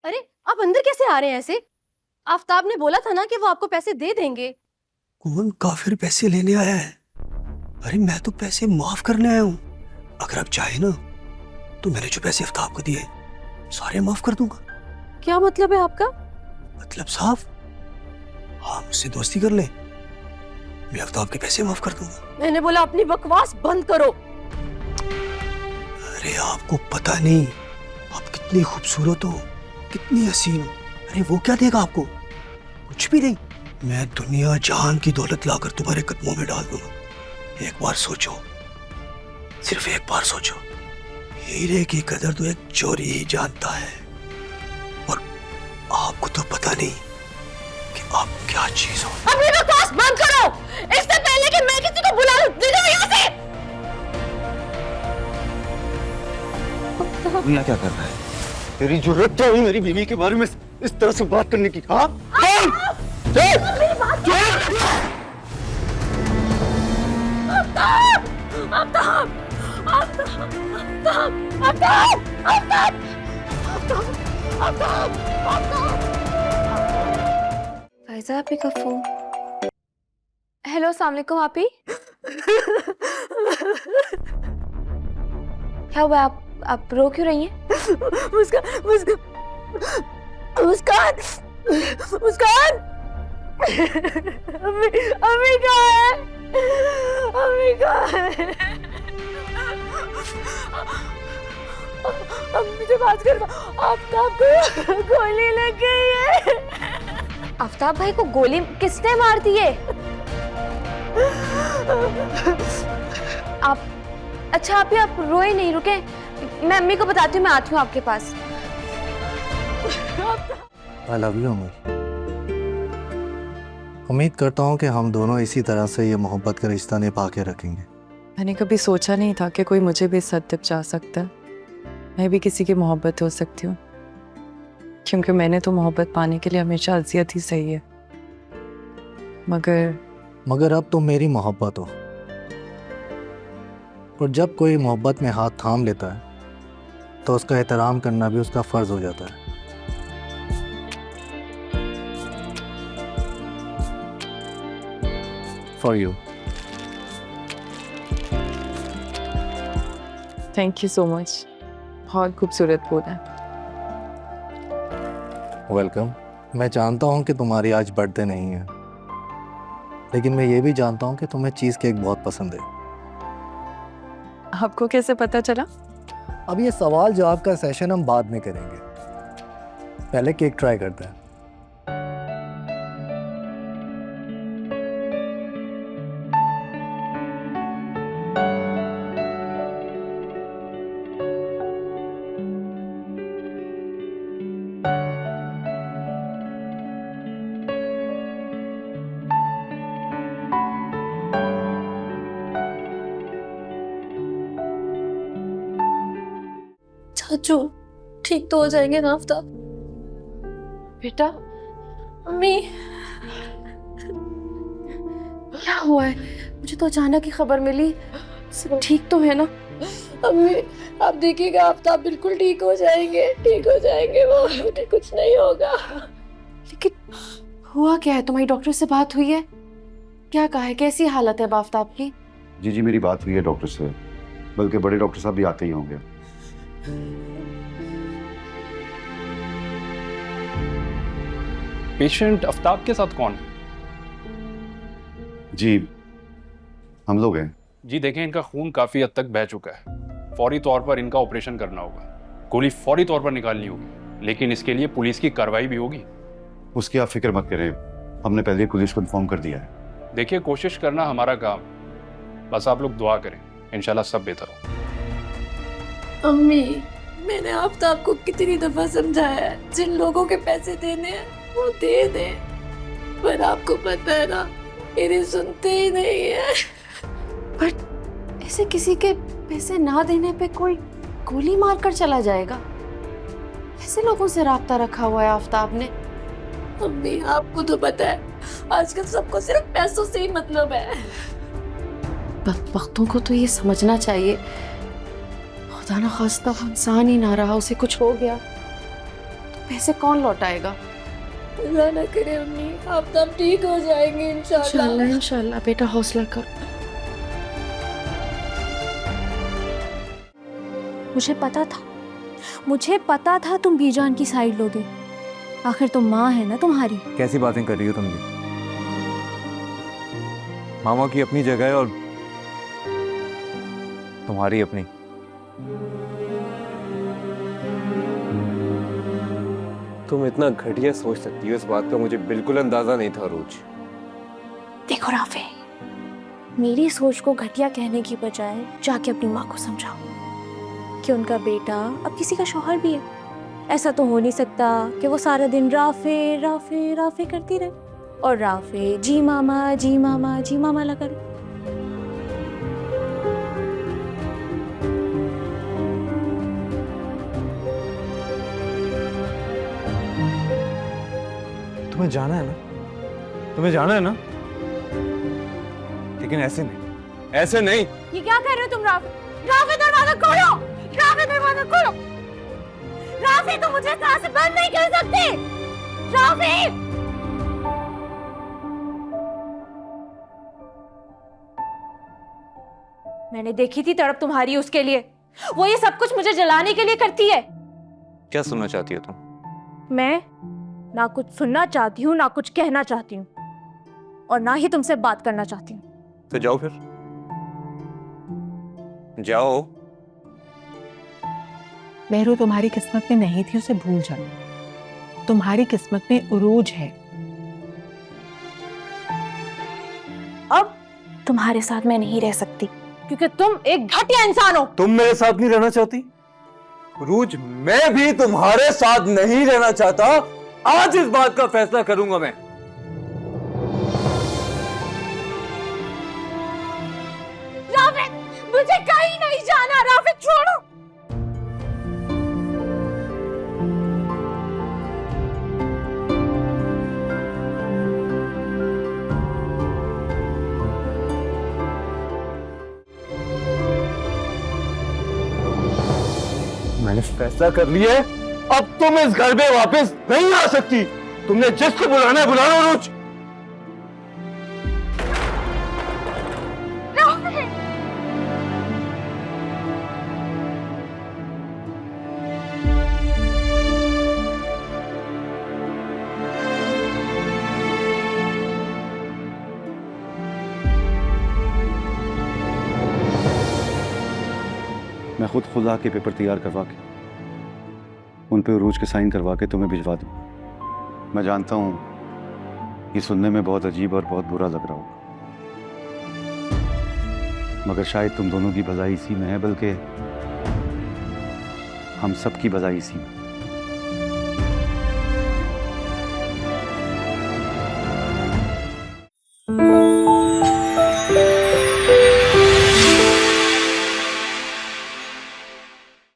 अरे आप अंदर कैसे आ रहे हैं ऐसे? आफताब ने बोला था ना कि वो आपको पैसे दे देंगे। कौन काफिर पैसे लेने आया है? अरे मैं तो पैसे माफ करने आया हूँ। अगर आप चाहे ना तो मैंने जो पैसे आफ्ताब को दिए सारे माफ कर दूंगा। क्या मतलब है आपका? मतलब साफ, हाँ मुझसे दोस्ती कर ले, मैं आफ्ताब के पैसे माफ कर दूंगा। मैंने बोला अपनी बकवास बंद करो। अरे आपको पता नहीं आप कितनी खूबसूरत हो, कितनी हसीन हो। अरे वो क्या देगा आपको? कुछ भी नहीं। मैं दुनिया जहान की दौलत लाकर तुम्हारे कदमों में डाल दूंगा। एक बार सोचो, सिर्फ एक बार सोचो, हीरे की कदर तो एक चोरी ही जानता है। और आपको तो पता नहीं कि आप क्या चीज हो। अपनी बकवास बंद करो, इससे पहले कि मैं किसी को बुला लूं। निकलो यहाँ से। दुनिया क्या कर रहा है? तेरी जरूरत क्या हुई मेरी बीवी के बारे में इस तरह से बात करने की? हाँ फायजा आपी का फोन। हेलो, अस्सलाम वालेकुम आपी। क्या हुआ? आप रो क्यों रही हैं? मुस्कान मुस्कान अम्मी कहाँ है? अम्मी कहाँ है? अम्मी से बात कर। आफ्ताब को गोली लग गई है। आफ्ताब भाई को गोली किसने मार दी है? आप अच्छा आप रोए नहीं, रुके, मैं अम्मी को बताती हूँ, मैं आती हूँ आपके पास। आई लव यू अमीर। उम्मीद करता हूँ कि हम दोनों इसी तरह से ये मोहब्बत का रिश्ता निभा के रखेंगे। मैंने कभी सोचा नहीं था कि कोई मुझे भी इस हद तक चाह सकता है। मैं भी किसी की मोहब्बत हो सकती हूँ, क्योंकि मैंने तो मोहब्बत पाने के लिए हमेशा अज़ियत ही सही है। मगर अब तुम मेरी मोहब्बत हो, और जब कोई मोहब्बत में हाथ थाम लेता है तो उसका एहतराम करना भी उसका फ़र्ज़ हो जाता है। For you. Thank you so much, बहुत खूबसूरत फूल है। वेलकम। मैं जानता हूँ कि तुम्हारी आज बर्थडे नहीं है, लेकिन मैं ये भी जानता हूँ कि तुम्हें चीज़ केक बहुत पसंद है। आपको कैसे पता चला? अब ये सवाल जवाब का सेशन हम बाद में करेंगे, पहले केक ट्राई करते हैं। चाचू ठीक तो हो जाएंगे ना आफ्ताब? बेटा, अम्मी क्या हुआ है? मुझे तो अचानक ही खबर मिली। सब ठीक तो है ना? अम्मी आप देखिएगा, आफ्ताब बिल्कुल ठीक हो जाएंगे, ठीक हो जाएंगे वो, कुछ नहीं होगा। लेकिन हुआ क्या है? तुम्हारी डॉक्टर से बात हुई है? क्या कहा है? कैसी हालत है आफ्ताब की? जी मेरी बात हुई है डॉक्टर से, बल्कि बड़े डॉक्टर साहब भी आते ही होंगे। पेशेंट आफ्ताब के साथ कौन है? जी हम लोग हैं। जी देखें, इनका खून काफ़ी हद तक बह चुका है, फौरी तौर पर इनका ऑपरेशन करना होगा, गोली फौरी तौर पर निकालनी होगी, लेकिन इसके लिए पुलिस की कार्रवाई भी होगी। उसकी आप फिक्र मत करें, हमने पहले पुलिस को इन्फॉर्म कर दिया है। देखिए, कोशिश करना हमारा काम, बस आप लोग दुआ करें, इंशाल्लाह सब बेहतर हो। अम्मी मैंने आफ्ताब को कितनी दफा समझाया है, जिन लोगों के पैसे देने हैं वो दे दे, पर आपको पता है ना, मेरे सुनते ही नहीं है। पर ऐसे किसी के पैसे ना देने पे कोई गोली मारकर चला जाएगा? ऐसे लोगों से राब्ता रखा हुआ है आफ्ताब ने। अम्मी आपको तो पता है, आजकल सबको सिर्फ पैसों से ही मतलब है। बदबख्तों को तो ये समझना चाहिए, खुदा ना खास्ता वो इंसान ही ना रहा, उसे कुछ हो गया तो पैसे कौन लौटाएगा? अल्लाह ना करे अम्मी, आफ्ताब ठीक हो जाएंगे इंशाल्लाह। इंशाल्लाह इंशाल्लाह बेटा, हौसला कर। मुझे पता था तुम बीजान की साइड लोगे। आखिर तुम माँ है ना तुम्हारी। कैसी बातें कर रही हो तुम ये? मामा की अपनी जगह है और तुम्हारी अपनी। तुम इतना घटिया सोच सकती हो, इस बात का मुझे बिल्कुल अंदाजा नहीं था रोज। देखो राफे, मेरी सोच को घटिया कहने की बजाय जाके अपनी माँ को समझाओ कि उनका बेटा अब किसी का शौहर भी है। ऐसा तो हो नहीं सकता कि वो सारा दिन राफे राफे राफे करती रहे और राफे जी मामा जी मामा जी मामा लगा रहे। तुम्हें जाना है ना, तुम्हें जाना है ना, लेकिन ऐसे नहीं, ऐसे नहीं। ये क्या कह रहे हो तुम राफे? राफे दरवाजा खोलो, राफे दरवाजा खोलो। राफे तुम मुझे कहां से बंद नहीं कर सकते। राफे मैंने देखी थी तड़प तुम्हारी उसके लिए। वो ये सब कुछ मुझे जलाने के लिए करती है। क्या सुनना चाहती हो तुम? मैं ना कुछ सुनना चाहती हूँ, ना कुछ कहना चाहती हूँ, और ना ही तुमसे बात करना चाहती हूँ। तो जाओ फिर, जाओ। मेहरू तुम्हारी किस्मत में नहीं थी, उसे भूल जाओ। तुम्हारी किस्मत में उरूज है। अब तुम्हारे साथ मैं नहीं रह सकती क्योंकि तुम एक घटिया इंसान हो। तुम मेरे साथ नहीं रहना चाहती रूज? मैं भी तुम्हारे साथ नहीं रहना चाहता। आज इस बात का फैसला करूंगा मैं। राफे मुझे कहीं नहीं जाना। राफे छोड़ो। मैंने फैसला कर लिया है, अब तुम इस घर में वापस नहीं आ सकती। तुमने जिसको बुलाना है बुला लो रूज। मैं खुद आके पेपर तैयार करवा के उन पे उरूज के साइन करवा के तुम्हें भिजवा दूं। मैं जानता हूं ये सुनने में बहुत अजीब और बहुत बुरा लग रहा होगा, मगर शायद तुम दोनों की भलाई इसी में है, बल्कि हम सब की भलाई इसी में।